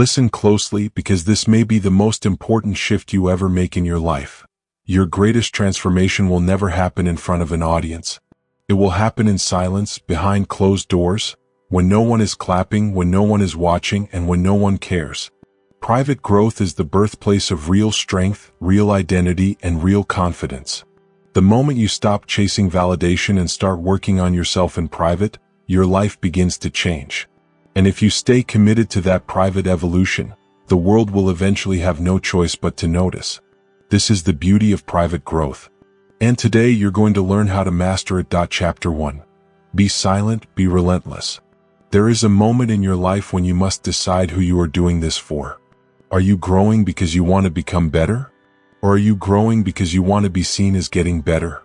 Listen closely because this may be the most important shift you ever make in your life. Your greatest transformation will never happen in front of an audience. It will happen in silence, behind closed doors, when no one is clapping, when no one is watching, and when no one cares. Private growth is the birthplace of real strength, real identity, and real confidence. The moment you stop chasing validation and start working on yourself in private, your life begins to change. And if you stay committed to that private evolution, the world will eventually have no choice but to notice. This is the beauty of private growth. And today you're going to learn how to master it. Chapter 1. Be silent, be relentless. There is a moment in your life when you must decide who you are doing this for. Are you growing because you want to become better? Or are you growing because you want to be seen as getting better?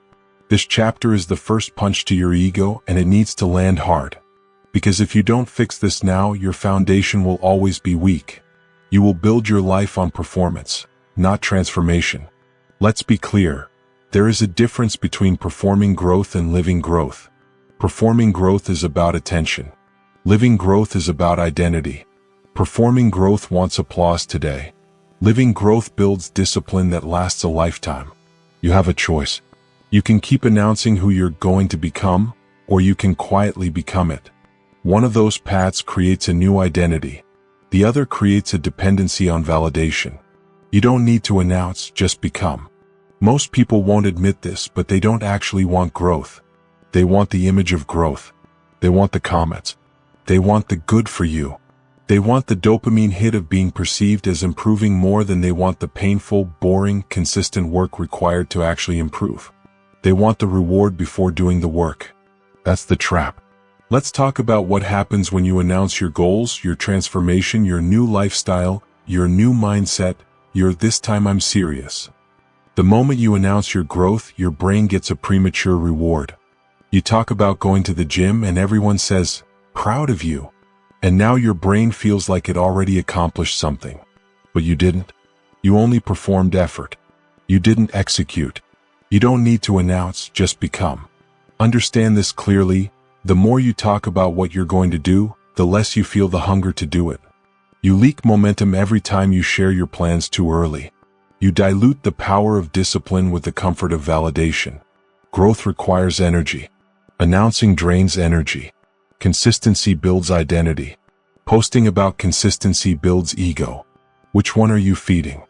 This chapter is the first punch to your ego, and it needs to land hard. Because if you don't fix this now, your foundation will always be weak. You will build your life on performance, not transformation. Let's be clear. There is a difference between performing growth and living growth. Performing growth is about attention. Living growth is about identity. Performing growth wants applause today. Living growth builds discipline that lasts a lifetime. You have a choice. You can keep announcing who you're going to become, or you can quietly become it. One of those paths creates a new identity. The other creates a dependency on validation. You don't need to announce, just become. Most people won't admit this, but they don't actually want growth. They want the image of growth. They want the comments. They want the good for you. They want the dopamine hit of being perceived as improving more than they want the painful, boring, consistent work required to actually improve. They want the reward before doing the work. That's the trap. Let's talk about what happens when you announce your goals, your transformation, your new lifestyle, your new mindset, your "this time I'm serious." The moment you announce your growth, your brain gets a premature reward. You talk about going to the gym and everyone says, "Proud of you." And now your brain feels like it already accomplished something. But you didn't. You only performed effort. You didn't execute. You don't need to announce, just become. Understand this clearly. The more you talk about what you're going to do, the less you feel the hunger to do it. You leak momentum every time you share your plans too early. You dilute the power of discipline with the comfort of validation. Growth requires energy. Announcing drains energy. Consistency builds identity. Posting about consistency builds ego. Which one are you feeding?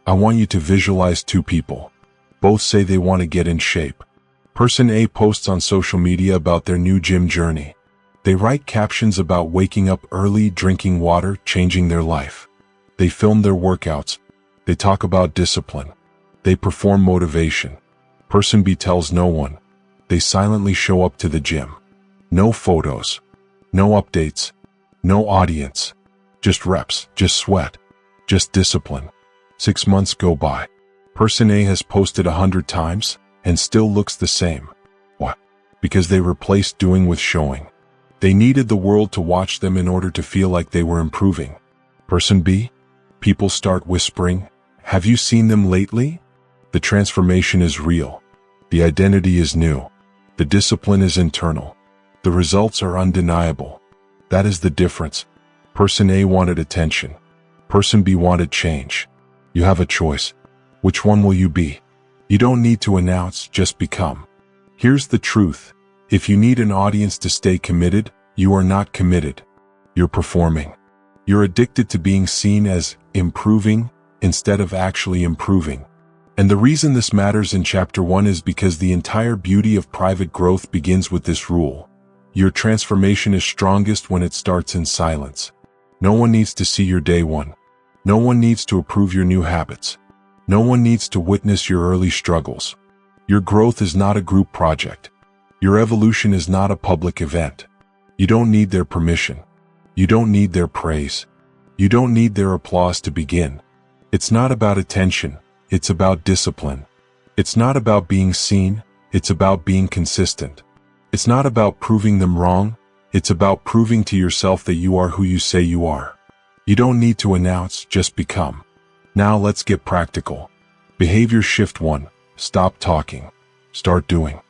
I want you to visualize two people. Both say they want to get in shape. Person A posts on social media about their new gym journey. They write captions about waking up early, drinking water, changing their life. They film their workouts. They talk about discipline. They perform motivation. Person B tells no one. They silently show up to the gym. No photos. No updates. No audience. Just reps, just sweat, just discipline. 6 months go by. Person A has posted 100 times and still looks the same. What? Because they replaced doing with showing. They needed the world to watch them in order to feel like they were improving. Person B? People start whispering, "Have you seen them lately?" The transformation is real. The identity is new. The discipline is internal. The results are undeniable. That is the difference. Person A wanted attention. Person B wanted change. You have a choice. Which one will you be? You don't need to announce, just become. Here's the truth. If you need an audience to stay committed, you are not committed. You're performing. You're addicted to being seen as improving instead of actually improving. And the reason this matters in Chapter 1 is because the entire beauty of private growth begins with this rule. Your transformation is strongest when it starts in silence. No one needs to see your day one. No one needs to approve your new habits. No one needs to witness your early struggles. Your growth is not a group project. Your evolution is not a public event. You don't need their permission. You don't need their praise. You don't need their applause to begin. It's not about attention. It's about discipline. It's not about being seen. It's about being consistent. It's not about proving them wrong. It's about proving to yourself that you are who you say you are. You don't need to announce, just become. Now let's get practical. Behavior shift 1. Stop talking. Start doing.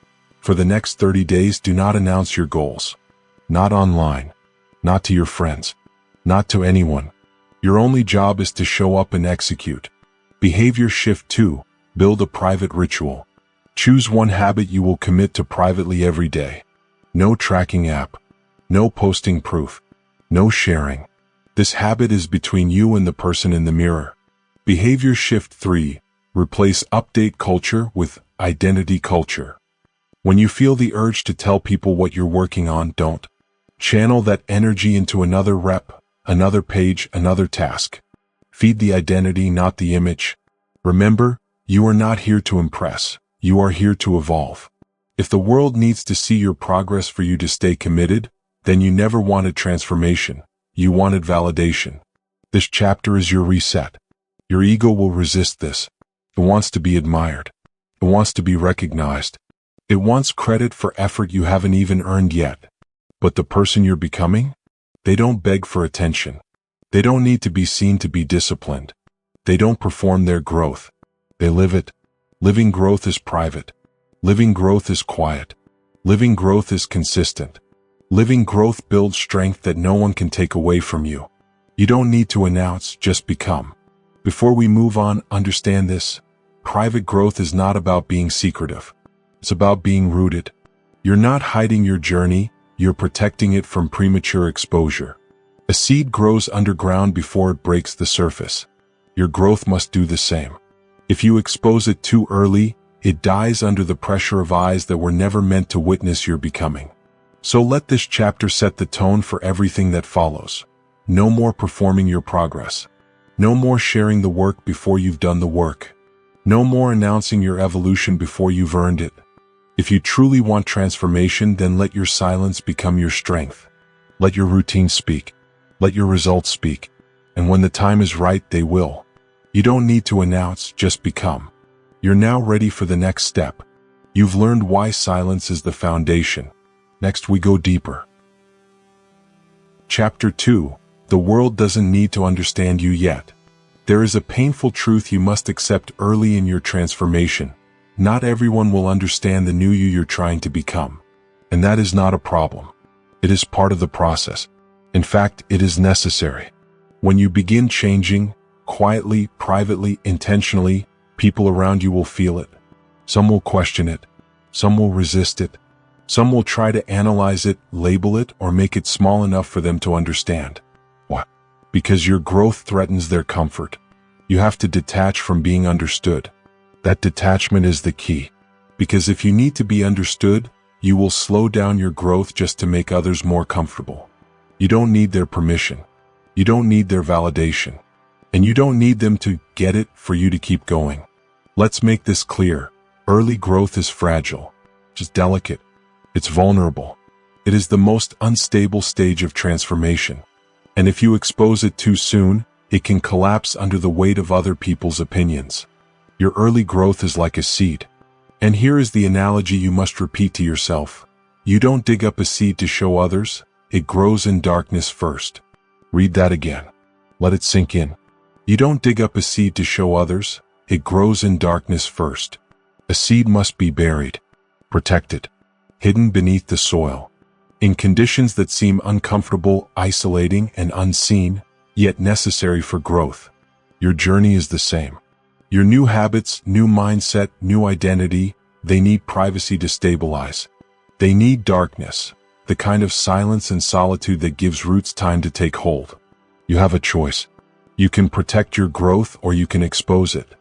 For the next 30 days, do not announce your goals. Not online. Not to your friends. Not to anyone. Your only job is to show up and execute. Behavior shift 2. Build a private ritual. Choose one habit you will commit to privately every day. No tracking app. No posting proof. No sharing. This habit is between you and the person in the mirror. Behavior shift 3. Replace update culture with identity culture. When you feel the urge to tell people what you're working on, don't. Channel that energy into another rep, another page, another task. Feed the identity, not the image. Remember, you are not here to impress. You are here to evolve. If the world needs to see your progress for you to stay committed, then you never wanted transformation. You wanted validation. This chapter is your reset. Your ego will resist this. It wants to be admired. It wants to be recognized. It wants credit for effort you haven't even earned yet. But the person you're becoming? They don't beg for attention. They don't need to be seen to be disciplined. They don't perform their growth. They live it. Living growth is private. Living growth is quiet. Living growth is consistent. Living growth builds strength that no one can take away from you. You don't need to announce, just become. Before we move on, understand this. Private growth is not about being secretive. It's about being rooted. You're not hiding your journey, you're protecting it from premature exposure. A seed grows underground before it breaks the surface. Your growth must do the same. If you expose it too early, it dies under the pressure of eyes that were never meant to witness your becoming. So let this chapter set the tone for everything that follows. No more performing your progress. No more sharing the work before you've done the work. No more announcing your evolution before you've earned it. If you truly want transformation, then let your silence become your strength. Let your routine speak. Let your results speak. And when the time is right, they will. You don't need to announce, just become. You're now ready for the next step. You've learned why silence is the foundation. Next we go deeper. Chapter 2. The world doesn't need to understand you yet. There is a painful truth you must accept early in your transformation. Not everyone will understand the new you you're trying to become. And that is not a problem. It is part of the process. In fact, it is necessary. When you begin changing, quietly, privately, intentionally, people around you will feel it. Some will question it. Some will resist it. Some will try to analyze it, label it, or make it small enough for them to understand. Why? Because your growth threatens their comfort. You have to detach from being understood. That detachment is the key. Because if you need to be understood, you will slow down your growth just to make others more comfortable. You don't need their permission. You don't need their validation. And you don't need them to get it for you to keep going. Let's make this clear. Early growth is fragile. It's delicate. It's vulnerable. It is the most unstable stage of transformation. And if you expose it too soon, it can collapse under the weight of other people's opinions. Your early growth is like a seed. And here is the analogy you must repeat to yourself. You don't dig up a seed to show others. It grows in darkness first. Read that again. Let it sink in. You don't dig up a seed to show others. It grows in darkness first. A seed must be buried, protected, hidden beneath the soil, in conditions that seem uncomfortable, isolating, and unseen, yet necessary for growth. Your journey is the same. Your new habits, new mindset, new identity, they need privacy to stabilize. They need darkness, the kind of silence and solitude that gives roots time to take hold. You have a choice. You can protect your growth or you can expose it.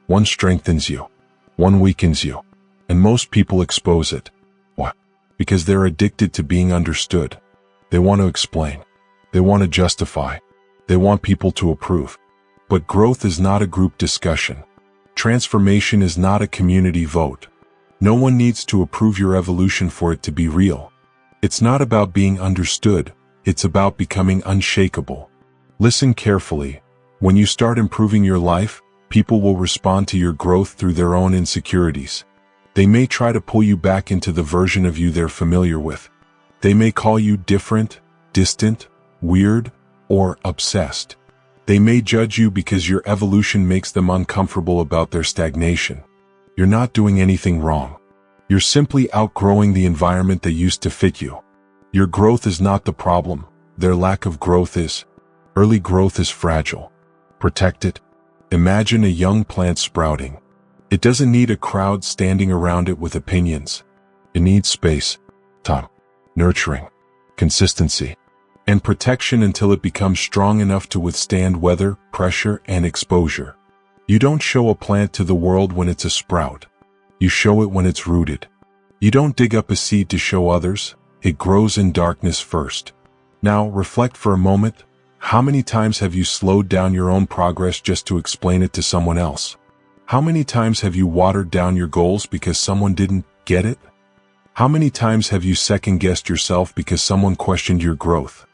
One strengthens you. One weakens you. And most people expose it. Why? Because they're addicted to being understood. They want to explain. They want to justify. They want people to approve. But growth is not a group discussion. Transformation is not a community vote. No one needs to approve your evolution for it to be real. It's not about being understood. It's about becoming unshakable. Listen carefully. When you start improving your life, people will respond to your growth through their own insecurities. They may try to pull you back into the version of you they're familiar with. They may call you different, distant, weird, or obsessed. They may judge you because your evolution makes them uncomfortable about their stagnation. You're not doing anything wrong. You're simply outgrowing the environment that used to fit you. Your growth is not the problem. Their lack of growth is. Early growth is fragile. Protect it. Imagine a young plant sprouting. It doesn't need a crowd standing around it with opinions. It needs space, time, nurturing, consistency, and protection until it becomes strong enough to withstand weather, pressure, and exposure. You don't show a plant to the world when it's a sprout. You show it when it's rooted. You don't dig up a seed to show others. It grows in darkness first. Now, reflect for a moment. How many times have you slowed down your own progress just to explain it to someone else? How many times have you watered down your goals because someone didn't get it? How many times have you second-guessed yourself because someone questioned your growth?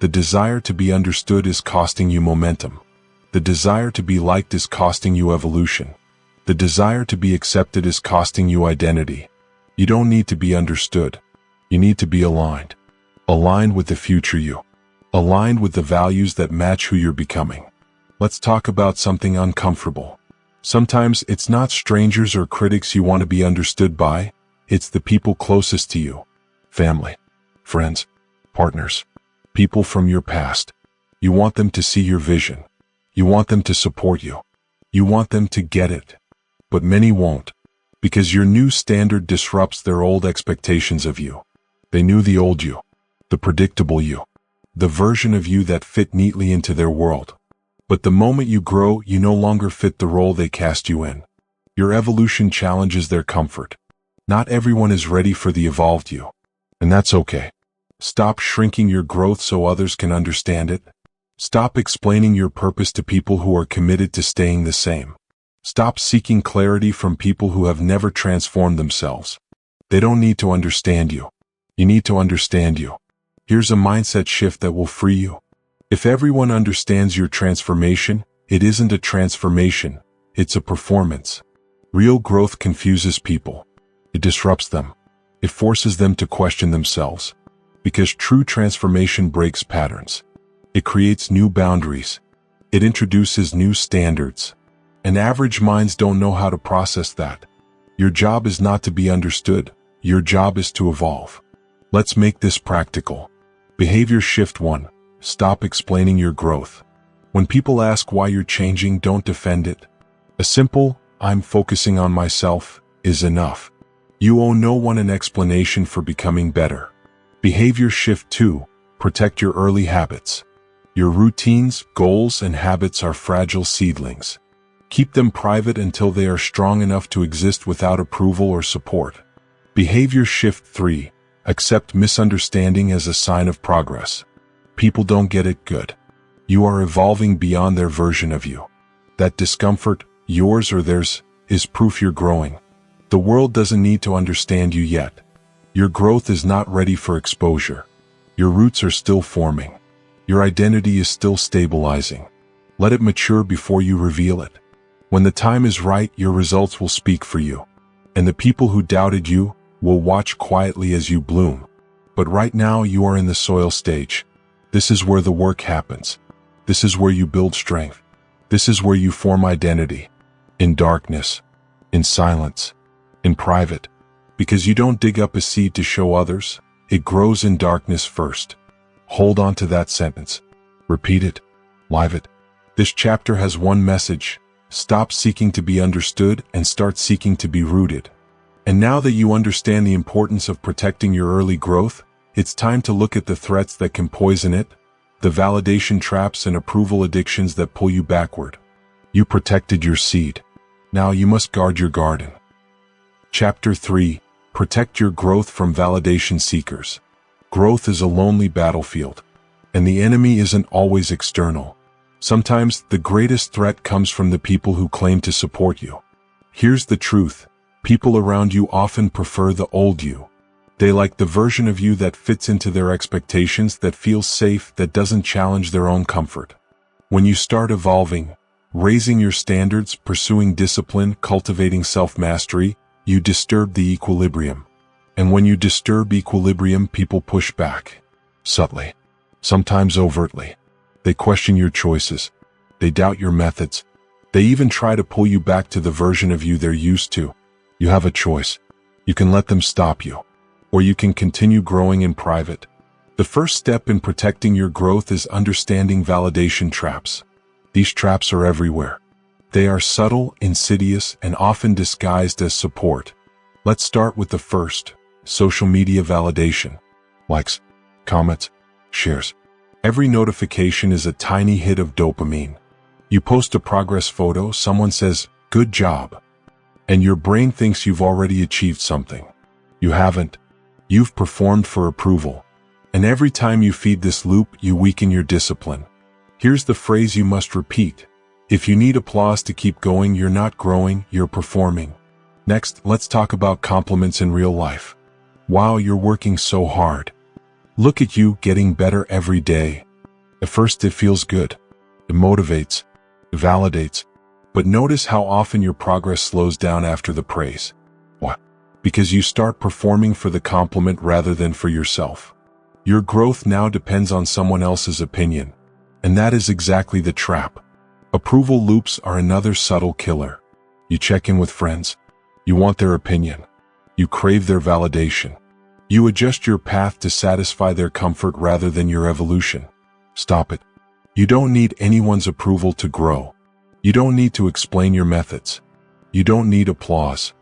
The desire to be understood is costing you momentum. The desire to be liked is costing you evolution. The desire to be accepted is costing you identity. You don't need to be understood. You need to be aligned. Aligned with the future you. Aligned with the values that match who you're becoming. Let's talk about something uncomfortable. Sometimes it's not strangers or critics you want to be understood by. It's the people closest to you. Family, friends, partners, people from your past. You want them to see your vision. You want them to support you. You want them to get it. But many won't, because your new standard disrupts their old expectations of you. They knew the old you, the predictable you, the version of you that fit neatly into their world. But the moment you grow, you no longer fit the role they cast you in. Your evolution challenges their comfort. Not everyone is ready for the evolved you. And that's okay. Stop shrinking your growth so others can understand it. Stop explaining your purpose to people who are committed to staying the same. Stop seeking clarity from people who have never transformed themselves. They don't need to understand you. You need to understand you. Here's a mindset shift that will free you. If everyone understands your transformation, it isn't a transformation, it's a performance. Real growth confuses people. It disrupts them. It forces them to question themselves. Because true transformation breaks patterns. It creates new boundaries. It introduces new standards. And average minds don't know how to process that. Your job is not to be understood. Your job is to evolve. Let's make this practical. Behavior shift 1. Stop explaining your growth. When people ask why you're changing, don't defend it. A simple, "I'm focusing on myself," is enough. You owe no one an explanation for becoming better. Behavior shift 2. Protect your early habits. Your routines, goals, and habits are fragile seedlings. Keep them private until they are strong enough to exist without approval or support. Behavior shift 3. Accept misunderstanding as a sign of progress. People don't get it. Good. You are evolving beyond their version of you. That discomfort, yours or theirs, is proof you're growing. The world doesn't need to understand you yet. Your growth is not ready for exposure. Your roots are still forming. Your identity is still stabilizing. Let it mature before you reveal it. When the time is right, your results will speak for you. And the people who doubted you will watch quietly as you bloom. But right now you are in the soil stage. This is where the work happens. This is where you build strength. This is where you form identity. In darkness, in silence, in private. Because you don't dig up a seed to show others, it grows in darkness first. Hold on to that sentence. Repeat it. Live it. This chapter has one message. Stop seeking to be understood and start seeking to be rooted. And now that you understand the importance of protecting your early growth, it's time to look at the threats that can poison it, the validation traps and approval addictions that pull you backward. You protected your seed. Now you must guard your garden. Chapter 3. Protect your growth from validation seekers. Growth is a lonely battlefield, and the enemy isn't always external. Sometimes the greatest threat comes from the people who claim to support you. Here's the truth. People around you often prefer the old you. They like the version of you that fits into their expectations, that feels safe, that doesn't challenge their own comfort. When you start evolving, raising your standards, pursuing discipline, cultivating self-mastery, you disturb the equilibrium. And when you disturb equilibrium, people push back. Subtly. Sometimes overtly. They question your choices. They doubt your methods. They even try to pull you back to the version of you they're used to. You have a choice. You can let them stop you. Or you can continue growing in private. The first step in protecting your growth is understanding validation traps. These traps are everywhere. They are subtle, insidious, and often disguised as support. Let's start with the first: social media validation. Likes, comments, shares. Every notification is a tiny hit of dopamine. You post a progress photo, someone says, "Good job." And your brain thinks you've already achieved something. You haven't. You've performed for approval. And every time you feed this loop, you weaken your discipline. Here's the phrase you must repeat: if you need applause to keep going, you're not growing, you're performing. Next, let's talk about compliments in real life. Wow, you're working so hard. Look at you, getting better every day. At first it feels good. It motivates. It validates. But notice how often your progress slows down after the praise. What? Because you start performing for the compliment rather than for yourself. Your growth now depends on someone else's opinion. And that is exactly the trap. Approval loops are another subtle killer. You check in with friends. You want their opinion. You crave their validation. You adjust your path to satisfy their comfort rather than your evolution. Stop it. You don't need anyone's approval to grow. You don't need to explain your methods. You don't need applause.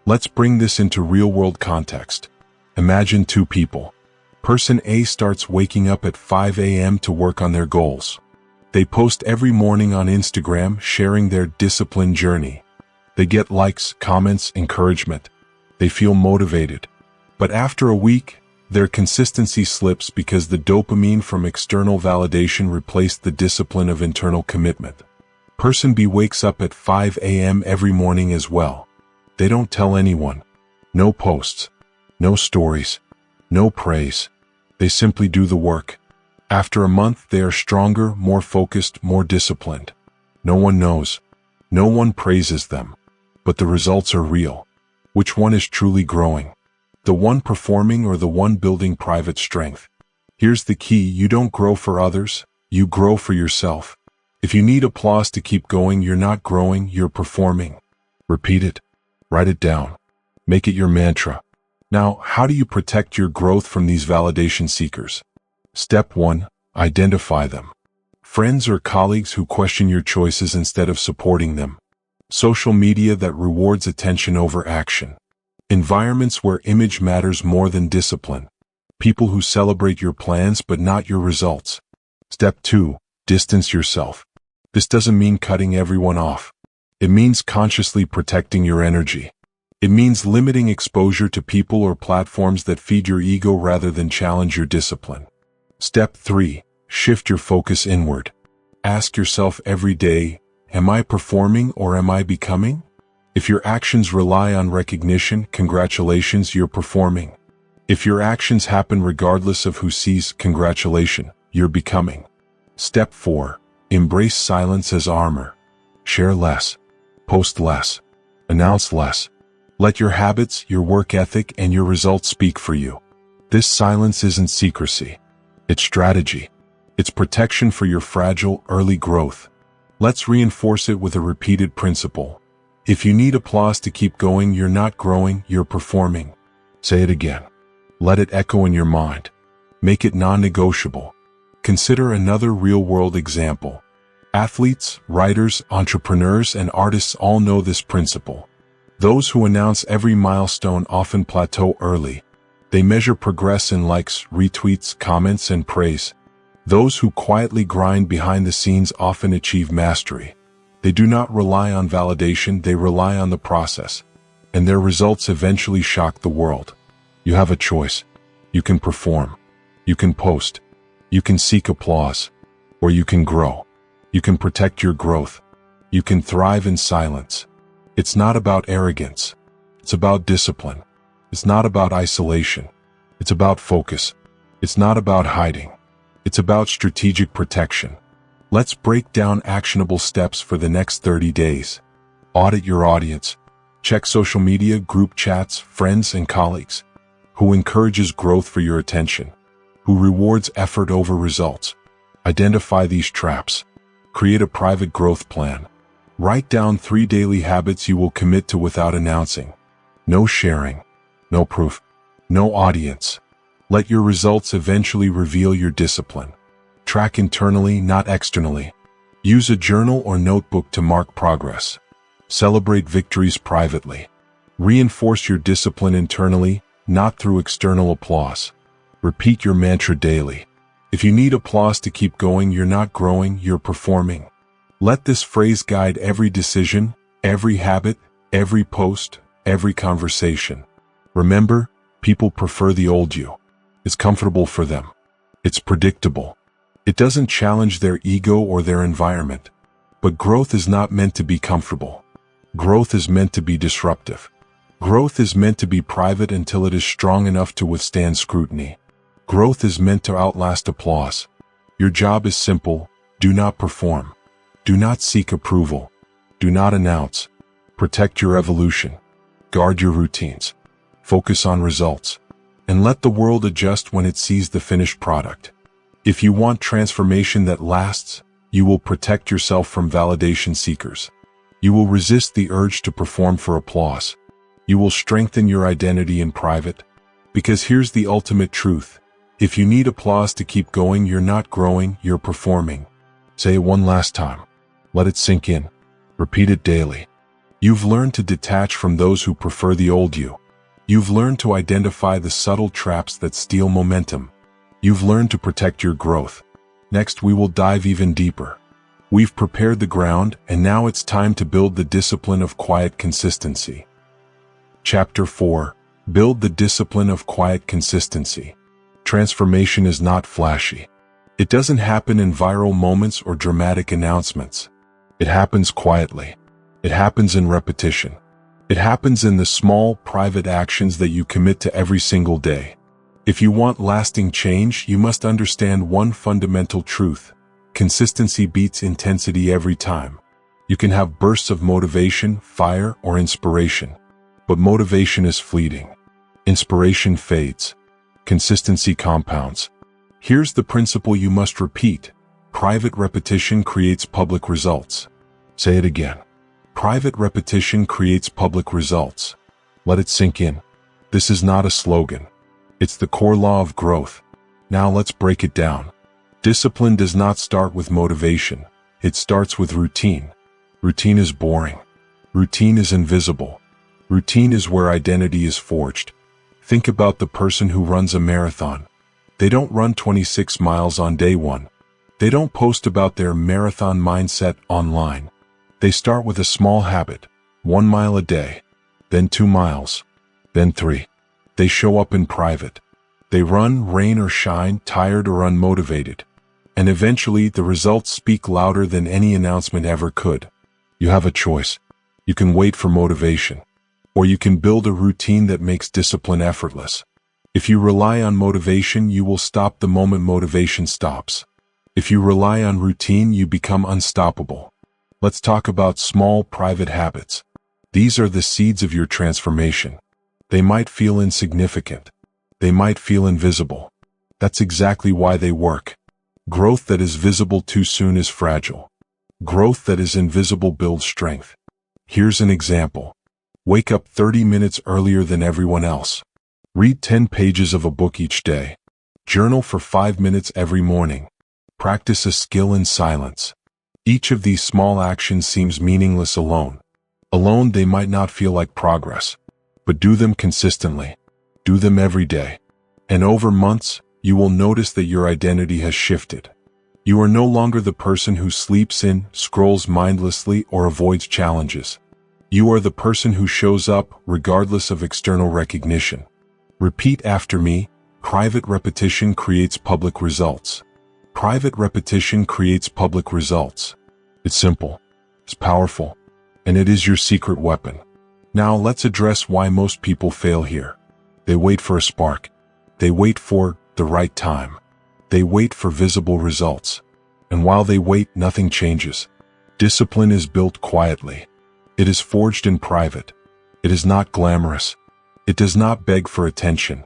Let's bring this into real-world context. Imagine two people. Person A starts waking up at 5 a.m. to work on their goals. They post every morning on Instagram, sharing their discipline journey. They get likes, comments, encouragement. They feel motivated. But after a week, their consistency slips because the dopamine from external validation replaced the discipline of internal commitment. Person B wakes up at 5 a.m. every morning as well. They don't tell anyone. No posts. No stories. No praise. They simply do the work. After a month, they are stronger, more focused, more disciplined. No one knows. No one praises them. But the results are real. Which one is truly growing? The one performing or the one building private strength? Here's the key: you don't grow for others, you grow for yourself. If you need applause to keep going, you're not growing, you're performing. Repeat it. Write it down. Make it your mantra. Now, how do you protect your growth from these validation seekers? Step 1. Identify them. Friends or colleagues who question your choices instead of supporting them. Social media that rewards attention over action. Environments where image matters more than discipline. People who celebrate your plans but not your results. Step 2. Distance yourself. This doesn't mean cutting everyone off. It means consciously protecting your energy. It means limiting exposure to people or platforms that feed your ego rather than challenge your discipline. Step 3. Shift your focus inward. Ask yourself every day, am I performing or am I becoming? If your actions rely on recognition, congratulations, you're performing. If your actions happen regardless of who sees, congratulations, you're becoming. Step 4. Embrace silence as armor. Share less. Post less. Announce less. Let your habits, your work ethic, and your results speak for you. This silence isn't secrecy. It's strategy. It's protection for your fragile, early growth. Let's reinforce it with a repeated principle. If you need applause to keep going, you're not growing, you're performing. Say it again. Let it echo in your mind. Make it non-negotiable. Consider another real-world example. Athletes, writers, entrepreneurs, and artists all know this principle. Those who announce every milestone often plateau early. They measure progress in likes, retweets, comments, and praise. Those who quietly grind behind the scenes often achieve mastery. They do not rely on validation, they rely on the process. And their results eventually shock the world. You have a choice. You can perform. You can post. You can seek applause. Or you can grow. You can protect your growth. You can thrive in silence. It's not about arrogance. It's about discipline. It's not about isolation. It's about focus. It's not about hiding. It's about strategic protection. Let's break down actionable steps for the next 30 days. Audit your audience. Check social media, group chats, friends, and colleagues. Who encourages growth for your attention? Who rewards effort over results? Identify these traps. Create a private growth plan. Write down 3 daily habits you will commit to without announcing. No sharing. No proof. No audience. Let your results eventually reveal your discipline. Track internally, not externally. Use a journal or notebook to mark progress. Celebrate victories privately. Reinforce your discipline internally, not through external applause. Repeat your mantra daily. If you need applause to keep going, you're not growing, you're performing. Let this phrase guide every decision, every habit, every post, every conversation. Remember, people prefer the old you. It's comfortable for them. It's predictable. It doesn't challenge their ego or their environment. But growth is not meant to be comfortable. Growth is meant to be disruptive. Growth is meant to be private until it is strong enough to withstand scrutiny. Growth is meant to outlast applause. Your job is simple: do not perform. Do not seek approval. Do not announce. Protect your evolution. Guard your routines. Focus on results. And let the world adjust when it sees the finished product. If you want transformation that lasts, you will protect yourself from validation seekers. You will resist the urge to perform for applause. You will strengthen your identity in private. Because here's the ultimate truth. If you need applause to keep going, you're not growing, you're performing. Say it one last time. Let it sink in. Repeat it daily. You've learned to detach from those who prefer the old you. You've learned to identify the subtle traps that steal momentum. You've learned to protect your growth. Next, we will dive even deeper. We've prepared the ground, and now it's time to build the discipline of quiet consistency. Chapter 4. Build the discipline of quiet consistency. Transformation is not flashy. It doesn't happen in viral moments or dramatic announcements. It happens quietly. It happens in repetition. It happens in the small, private actions that you commit to every single day. If you want lasting change, you must understand one fundamental truth. Consistency beats intensity every time. You can have bursts of motivation, fire, or inspiration. But motivation is fleeting. Inspiration fades. Consistency compounds. Here's the principle you must repeat. Private repetition creates public results. Say it again. Private repetition creates public results. Let it sink in. This is not a slogan. It's the core law of growth. Now let's break it down. Discipline does not start with motivation. It starts with routine. Routine is boring. Routine is invisible. Routine is where identity is forged. Think about the person who runs a marathon. They don't run 26 miles on day one. They don't post about their marathon mindset online. They start with a small habit, 1 mile a day, then 2 miles, then 3. They show up in private. They run, rain or shine, tired or unmotivated. And eventually, the results speak louder than any announcement ever could. You have a choice. You can wait for motivation. Or you can build a routine that makes discipline effortless. If you rely on motivation, you will stop the moment motivation stops. If you rely on routine, you become unstoppable. Let's talk about small, private habits. These are the seeds of your transformation. They might feel insignificant. They might feel invisible. That's exactly why they work. Growth that is visible too soon is fragile. Growth that is invisible builds strength. Here's an example. Wake up 30 minutes earlier than everyone else. Read 10 pages of a book each day. Journal for 5 minutes every morning. Practice a skill in silence. Each of these small actions seems meaningless alone. Alone, they might not feel like progress. But do them consistently. Do them every day. And over months, you will notice that your identity has shifted. You are no longer the person who sleeps in, scrolls mindlessly, or avoids challenges. You are the person who shows up regardless of external recognition. Repeat after me. Private repetition creates public results. Private repetition creates public results. It's simple. It's powerful. And it is your secret weapon. Now let's address why most people fail here. They wait for a spark. They wait for the right time. They wait for visible results. And while they wait, nothing changes. Discipline is built quietly. It is forged in private. It is not glamorous. It does not beg for attention.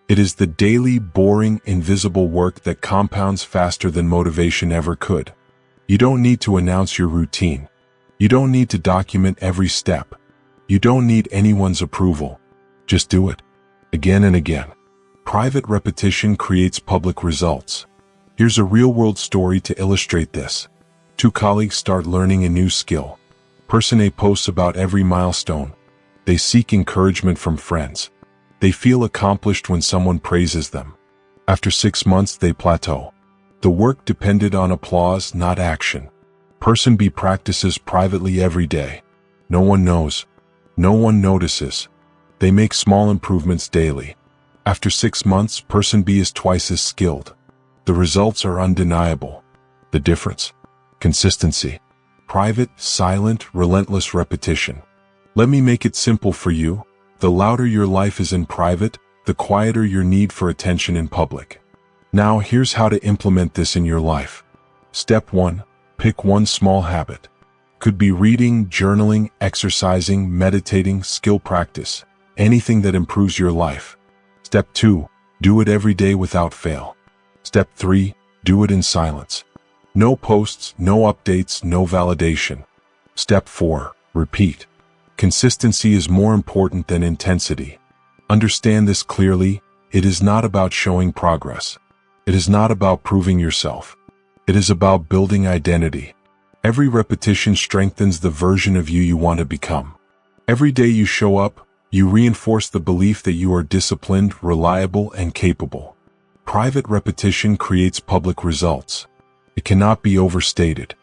It is the daily, boring, invisible work that compounds faster than motivation ever could. You don't need to announce your routine. You don't need to document every step. You don't need anyone's approval. Just do it. Again and again. Private repetition creates public results. Here's a real-world story to illustrate this. Two colleagues start learning a new skill. Person A posts about every milestone. They seek encouragement from friends. They feel accomplished when someone praises them. After 6 months, they plateau. The work depended on applause, not action. Person B practices privately every day. No one knows. No one notices. They make small improvements daily. After 6 months, person B is twice as skilled. The results are undeniable. The difference? Consistency. Private, silent, relentless repetition. Let me make it simple for you. The louder your life is in private, the quieter your need for attention in public. Now here's how to implement this in your life. Step 1. Pick one small habit. Could be reading, journaling, exercising, meditating, skill practice, anything that improves your life. Step 2. Do it every day without fail. Step 3. Do it in silence. No posts, no updates, no validation. Step 4. Repeat. Consistency is more important than intensity. Understand this clearly. It is not about showing progress. It is not about proving yourself. It is about building identity. Every repetition strengthens the version of you want to become. Every day you show up, you reinforce the belief that you are disciplined, reliable, and capable. Private repetition creates public results. It cannot be overstated.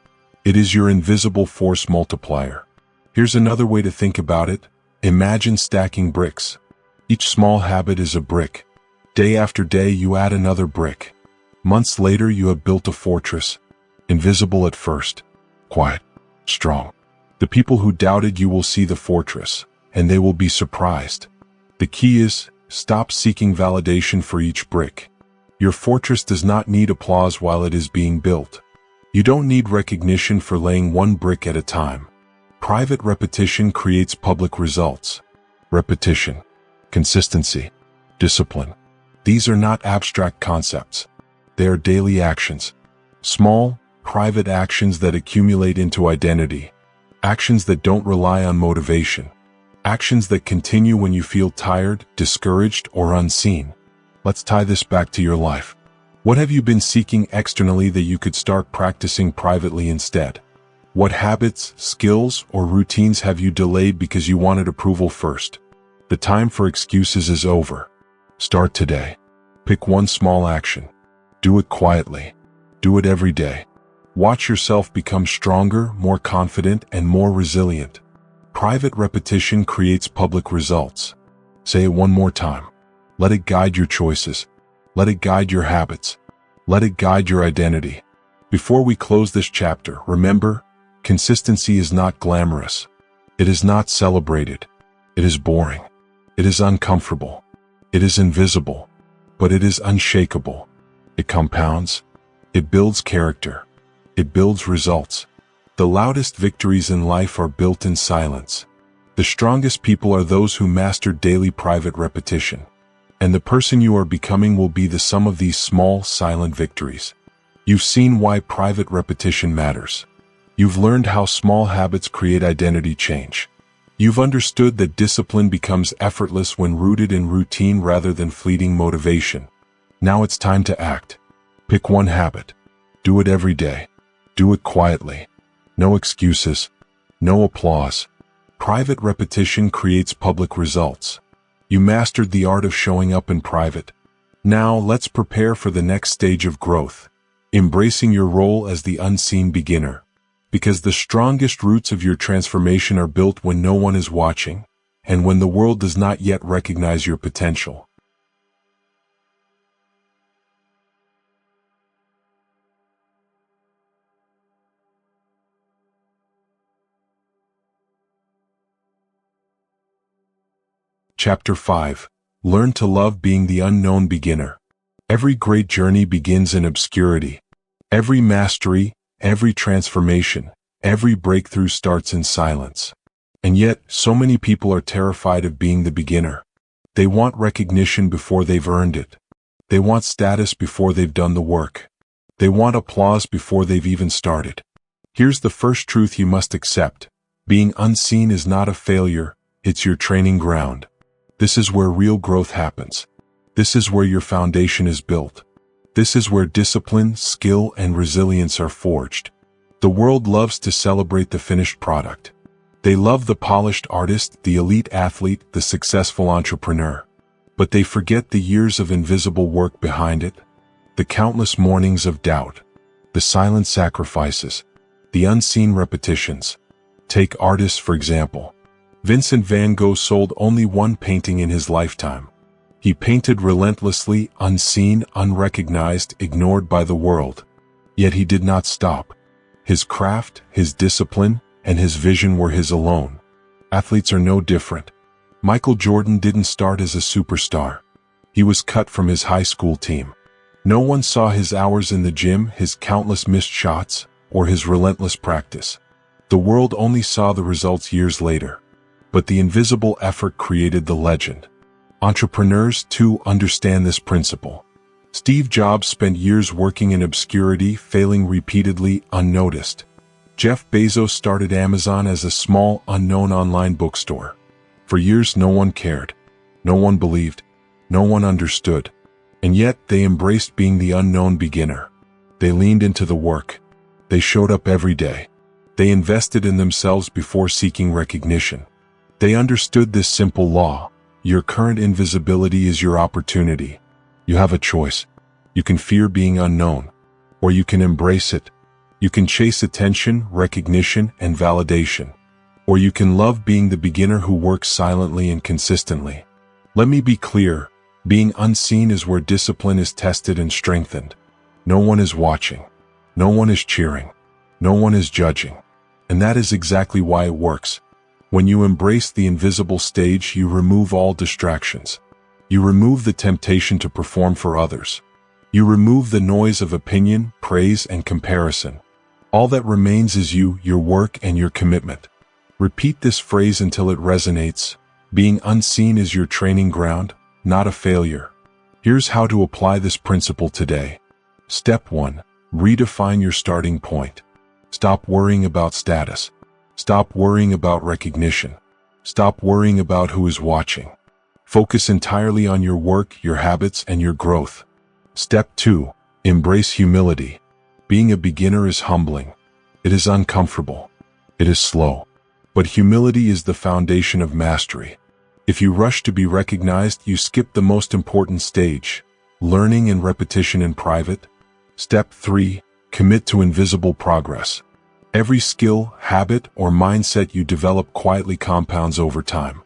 It is your invisible force multiplier. Here's another way to think about it. Imagine stacking bricks. Each small habit is a brick. Day after day you add another brick. Months later you have built a fortress. Invisible at first. Quiet. Strong. The people who doubted you will see the fortress, and they will be surprised. The key is, stop seeking validation for each brick. Your fortress does not need applause while it is being built. You don't need recognition for laying one brick at a time. Private repetition creates public results. Repetition, consistency, discipline. These are not abstract concepts. They are daily actions. Small, private actions that accumulate into identity. Actions that don't rely on motivation. Actions that continue when you feel tired, discouraged, or unseen. Let's tie this back to your life. What have you been seeking externally that you could start practicing privately instead? What habits, skills, or routines have you delayed because you wanted approval first? The time for excuses is over. Start today. Pick one small action. Do it quietly. Do it every day. Watch yourself become stronger, more confident, and more resilient. Private repetition creates public results. Say it one more time. Let it guide your choices. Let it guide your habits. Let it guide your identity. Before we close this chapter, remember, consistency is not glamorous. It is not celebrated. It is boring. It is uncomfortable. It is invisible. But it is unshakable. It compounds. It builds character. It builds results. The loudest victories in life are built in silence. The strongest people are those who master daily private repetition. And the person you are becoming will be the sum of these small, silent victories. You've seen why private repetition matters. You've learned how small habits create identity change. You've understood that discipline becomes effortless when rooted in routine rather than fleeting motivation. Now it's time to act. Pick one habit. Do it every day. Do it quietly. No excuses. No applause. Private repetition creates public results. You mastered the art of showing up in private. Now let's prepare for the next stage of growth, embracing your role as the unseen beginner. Because the strongest roots of your transformation are built when no one is watching, and when the world does not yet recognize your potential. Chapter 5. Learn to love being the unknown beginner. Every great journey begins in obscurity. Every mastery, every transformation, every breakthrough starts in silence. And yet, so many people are terrified of being the beginner. They want recognition before they've earned it. They want status before they've done the work. They want applause before they've even started. Here's the first truth you must accept. Being unseen is not a failure, it's your training ground. This is where real growth happens. This is where your foundation is built. This is where discipline, skill, and resilience are forged. The world loves to celebrate the finished product. They love the polished artist, the elite athlete, the successful entrepreneur. But they forget the years of invisible work behind it, the countless mornings of doubt, the silent sacrifices, the unseen repetitions. Take artists, for example. Vincent van Gogh sold only one painting in his lifetime. He painted relentlessly, unseen, unrecognized, ignored by the world. Yet he did not stop. His craft, his discipline, and his vision were his alone. Athletes are no different. Michael Jordan didn't start as a superstar. He was cut from his high school team. No one saw his hours in the gym, his countless missed shots, or his relentless practice. The world only saw the results years later. But the invisible effort created the legend. Entrepreneurs, too, understand this principle. Steve Jobs spent years working in obscurity, failing repeatedly, unnoticed. Jeff Bezos started Amazon as a small, unknown online bookstore. For years, no one cared. No one believed. No one understood. And yet, they embraced being the unknown beginner. They leaned into the work. They showed up every day. They invested in themselves before seeking recognition. They understood this simple law. Your current invisibility is your opportunity. You have a choice. You can fear being unknown, or you can embrace it. You can chase attention, recognition, and validation, or you can love being the beginner who works silently and consistently. Let me be clear, being unseen is where discipline is tested and strengthened. No one is watching. No one is cheering. No one is judging. And that is exactly why it works. When you embrace the invisible stage, you remove all distractions. You remove the temptation to perform for others. You remove the noise of opinion, praise, and comparison. All that remains is you, your work, and your commitment. Repeat this phrase until it resonates. Being unseen is your training ground, not a failure. Here's how to apply this principle today. Step 1. Redefine your starting point. Stop worrying about status. Stop worrying about recognition. Stop worrying about who is watching. Focus entirely on your work, your habits, and your growth. Step 2. Embrace humility. Being a beginner is humbling. It is uncomfortable. It is slow. But humility is the foundation of mastery. If you rush to be recognized, you skip the most important stage, learning and repetition in private. Step 3. Commit to invisible progress. Every skill, habit, or mindset you develop quietly compounds over time.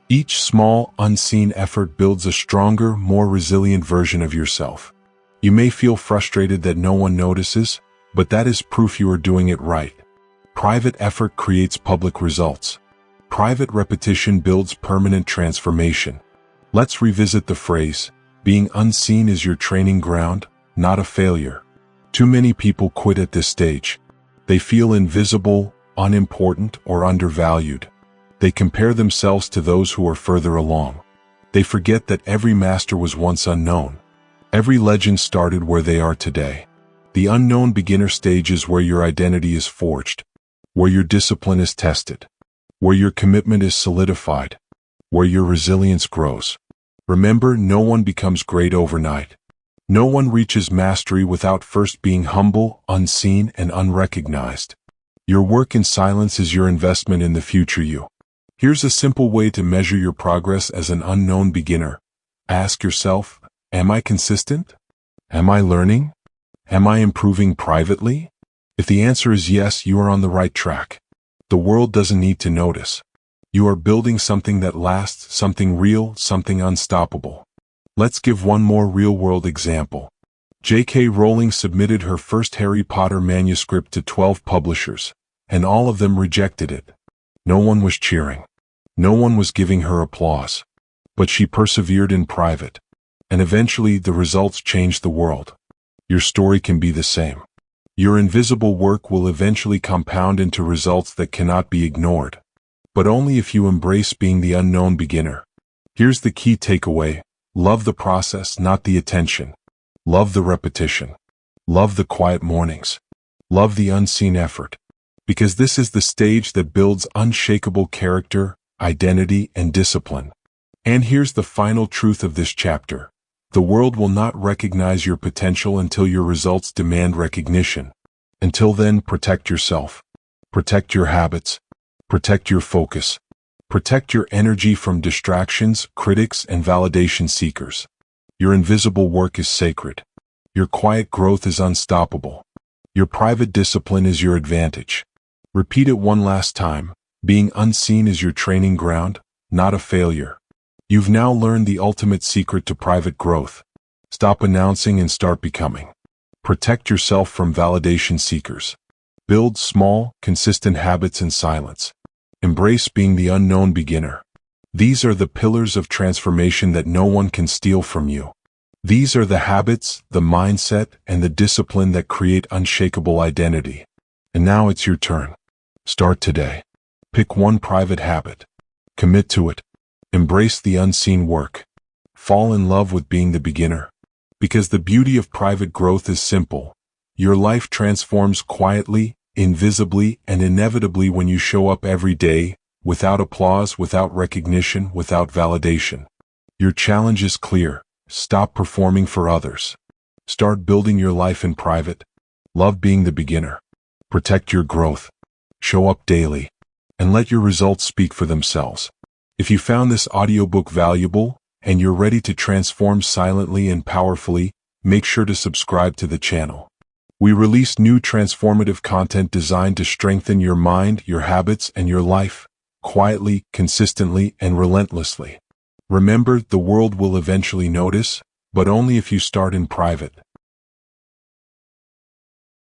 Each small, unseen effort builds a stronger, more resilient version of yourself. You may feel frustrated that no one notices, but that is proof you are doing it right. Private effort creates public results. Private repetition builds permanent transformation. Let's revisit the phrase, being unseen is your training ground, not a failure. Too many people quit at this stage. They feel invisible, unimportant, or undervalued. They compare themselves to those who are further along. They forget that every master was once unknown. Every legend started where they are today. The unknown beginner stage is where your identity is forged, where your discipline is tested, where your commitment is solidified, where your resilience grows. Remember, no one becomes great overnight. No one reaches mastery without first being humble, unseen, and unrecognized. Your work in silence is your investment in the future you. Here's a simple way to measure your progress as an unknown beginner. Ask yourself, am I consistent? Am I learning? Am I improving privately? If the answer is yes, you are on the right track. The world doesn't need to notice. You are building something that lasts, something real, something unstoppable. Let's give one more real-world example. J.K. Rowling submitted her first Harry Potter manuscript to 12 publishers, and all of them rejected it. No one was cheering. No one was giving her applause. But she persevered in private. And eventually the results changed the world. Your story can be the same. Your invisible work will eventually compound into results that cannot be ignored. But only if you embrace being the unknown beginner. Here's the key takeaway. Love the process, not the attention. Love the repetition. Love the quiet mornings. Love the unseen effort. Because this is the stage that builds unshakable character, identity, and discipline. And here's the final truth of this chapter. The world will not recognize your potential until your results demand recognition. Until then, protect yourself. Protect your habits. Protect your focus. Protect your energy from distractions, critics, and validation seekers. Your invisible work is sacred. Your quiet growth is unstoppable. Your private discipline is your advantage. Repeat it one last time. Being unseen is your training ground, not a failure. You've now learned the ultimate secret to private growth. Stop announcing and start becoming. Protect yourself from validation seekers. Build small, consistent habits in silence. Embrace being the unknown beginner. These are the pillars of transformation that no one can steal from you. These are the habits, the mindset, and the discipline that create unshakable identity. And now it's your turn. Start today. Pick one private habit. Commit to it. Embrace the unseen work. Fall in love with being the beginner. Because the beauty of private growth is simple. Your life transforms quietly, invisibly, and inevitably when you show up every day, without applause, without recognition, without validation. Your challenge is clear. Stop performing for others. Start building your life in private. Love being the beginner. Protect your growth. Show up daily. And let your results speak for themselves. If you found this audiobook valuable, and you're ready to transform silently and powerfully, make sure to subscribe to the channel. We release new transformative content designed to strengthen your mind, your habits, and your life, quietly, consistently, and relentlessly. Remember, the world will eventually notice, but only if you start in private.